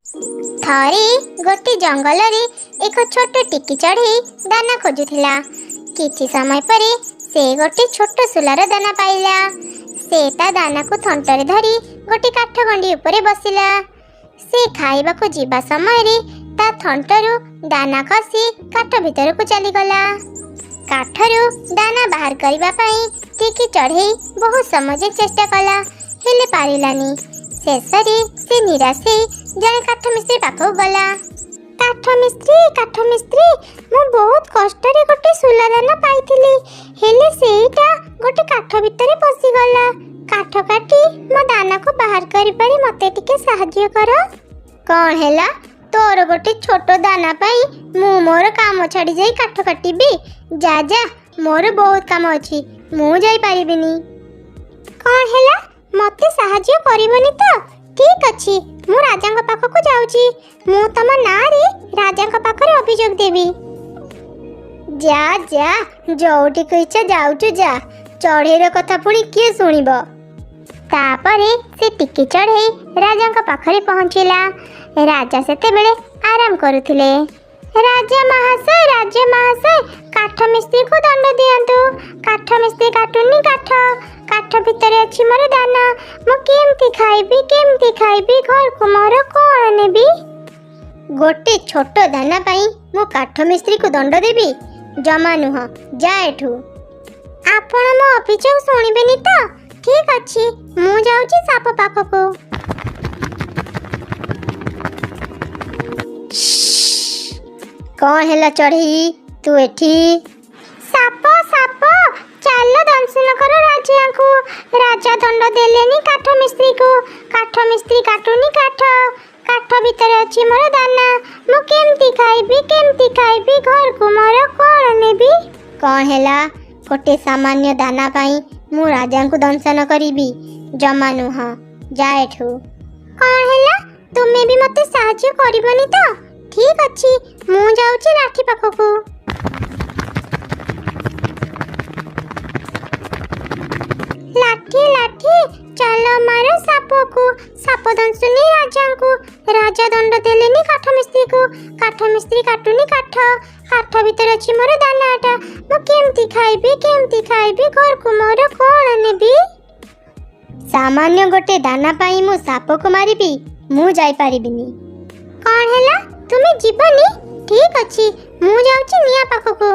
ଥରେ ଗୋटे ଜଙ୍ଗଲରେ ଏକ ଛୋଟ ଟିକି ଚଢ଼େଇ ଦାନା ଖୋଜୁଥିଲା। କିଛି ସମୟ ପରେ ସେ ଗୋଟେ ଛୋଟ ଶୁଲାର ଦାନା ପାଇଲା। ସେ ତା ଦାନାକୁ ଥଣ୍ଟରେ ଧରି ଗୋଟେ କାଠ ଗଣ୍ଡି ଉପରେ ବସିଲା। ସେ ଖାଇବାକୁ ଯିବା ସମୟରେ ତା ଥଣ୍ଟରୁ ଦାନା ଖସି କାଠ ଭିତରକୁ ଚାଲିଗଲା। କାଠରୁ ଦାନା ବାହାର କରିବା ପାଇଁ ଟିକି ଚଢ଼େଇ ବହୁତ ସମୟ ଚେଷ୍ଟା କଲା, ହେଲେ ପାରିଲାନି। ଶେଷରେ ସେ ନିରାଶ ହେଇ ଜଣେ କାଠ ମିସ୍ତ୍ରୀ ପାଖକୁ ଗଲା। କାଠ ମିସ୍ତ୍ରୀ, ମୁଁ ବହୁତ କଷ୍ଟରେ ଗୋଟେ ଶୁଲା ଦାନା ପାଇଥିଲି, ହେଲେ ସେଇଟା ଗୋଟେ କାଠ ଭିତରେ ପଶିଗଲା। କାଠ କାଟି ମୋ ଦାନାକୁ ବାହାର କରିପାରି ମୋତେ ଟିକେ ସାହାଯ୍ୟ କର। କ'ଣ ହେଲା? ତୋର ଗୋଟେ ଛୋଟ ଦାନା ପାଇଁ ମୁଁ ମୋର କାମ ଛାଡ଼ି ଯାଇ କାଠ କାଟିବି? ଯା, ମୋର ବହୁତ କାମ ଅଛି, ମୁଁ ଯାଇପାରିବିନି। କ'ଣ ହେଲା? ମୋତେ ସାହାଯ୍ୟ କରିବନି ତ? ଠିକ୍ ଅଛି, ମୁଁ ରାଜାଙ୍କ ପାଖକୁ ଯାଉଛି। ମୁଁ ତମ ନାଁରେ ରାଜାଙ୍କ ପାଖରେ ଅଭିଯୋଗ ଦେବି। ଯା, ଯୋଉଠିକୁ ଇଚ୍ଛା ଯାଉଛୁ ଯା। ଚଢ଼େଇର କଥା ପୁଣି କିଏ ଶୁଣିବ? ତାପରେ ସେ ଟିକି ଚଢ଼େଇ ରାଜାଙ୍କ ପାଖରେ ପହଞ୍ଚିଲା। ରାଜା ସେତେବେଳେ ଆରାମ କରୁଥିଲେ। ରାଜା ମହାଶୟ, କାଠ ମିସ୍ତ୍ରୀକୁ ଦଣ୍ଡ ଦିଅନ୍ତୁ। କାଠ ମିସ୍ତ୍ରୀ କାଟୁନି କାଠ ଭିତରେ ଅଛି ମୋର ଦାନା। ମୁଁ କେମିତି ଖାଇବି? ଘରକୁ ମୋର କ'ଣ ନେବି? ଗୋଟେ ଛୋଟ ଦାନା ପାଇଁ ମୁଁ କାଠ ମିସ୍ତ୍ରୀକୁ ଦଣ୍ଡ ଦେବି? ଜମା ନୁହଁ, ଯା ଏଠୁ। ଆପଣ ମୋ ଅଭିଯୋଗ ଶୁଣିବେନି ତ? ଠିକ୍ ଅଛି, ମୁଁ ଯାଉଛି ସାପ ପାଖକୁ। କ'ଣ ହେଲା ଚଢ଼େଇ, ତୁ ଏଠି? ସାପ, ଚାଲ ଦଂଶନ କର ରାଜାଙ୍କୁ। ରାଜା ଦଣ୍ଡ ଦେଲେନି କାଠ ମିସ୍ତ୍ରୀକୁ। କାଠ ମିସ୍ତ୍ରୀ କାଟୁନି କାଠ ଭିତରେ ଅଛି ମୋର ଦାନା। ମୁଁ କେମିତି ଖାଇବି? ଘରକୁ ମୋର କ'ଣ ନେବି? କ'ଣ ହେଲା? ଗୋଟେ ସାମାନ୍ୟ ଦାନା ପାଇଁ ମୁଁ ରାଜାଙ୍କୁ ଦଂଶନ କରିବି? ଜମା ନୁହଁ, ଯା ଏଠୁ। କ'ଣ ହେଲା? ତୁମେ ବି ମୋତେ ସାହାଯ୍ୟ କରିବନି ତ? ଠିକ୍ ଅଛି, ମୁଁ ଯାଉଛି ଲାଠି ପାଖକୁ। ଲାଠି, ଚାଲ ମାର ସାପକୁ। ସାପ ଦଂଶୁନି ରାଜାଙ୍କୁ। ରାଜା ଦଣ୍ଡ ଦେଲେନି କାଠ ମିସ୍ତ୍ରୀକୁ। କାଠ ମିସ୍ତ୍ରୀ କାଟୁନି କାଠ ଭିତରେ ଅଛି ମୋର ଦାନାଟା। ମୁଁ କେମିତି ଖାଇବି? ଘରକୁ ମୋର କ'ଣ ନେବି? ସାମାନ୍ୟ ଗୋଟେ ଦାନା ପାଇଁ ମୁଁ ସାପକୁ ମାରିବି? ମୁଁ ଯାଇପାରିବିନି। କ'ଣ ହେଲା? ତୁମେ ଯିବନି? ଠିକ୍ ଅଛି, ମୁଁ ଯାଉଛି ନିଆଁ ପାଖକୁ।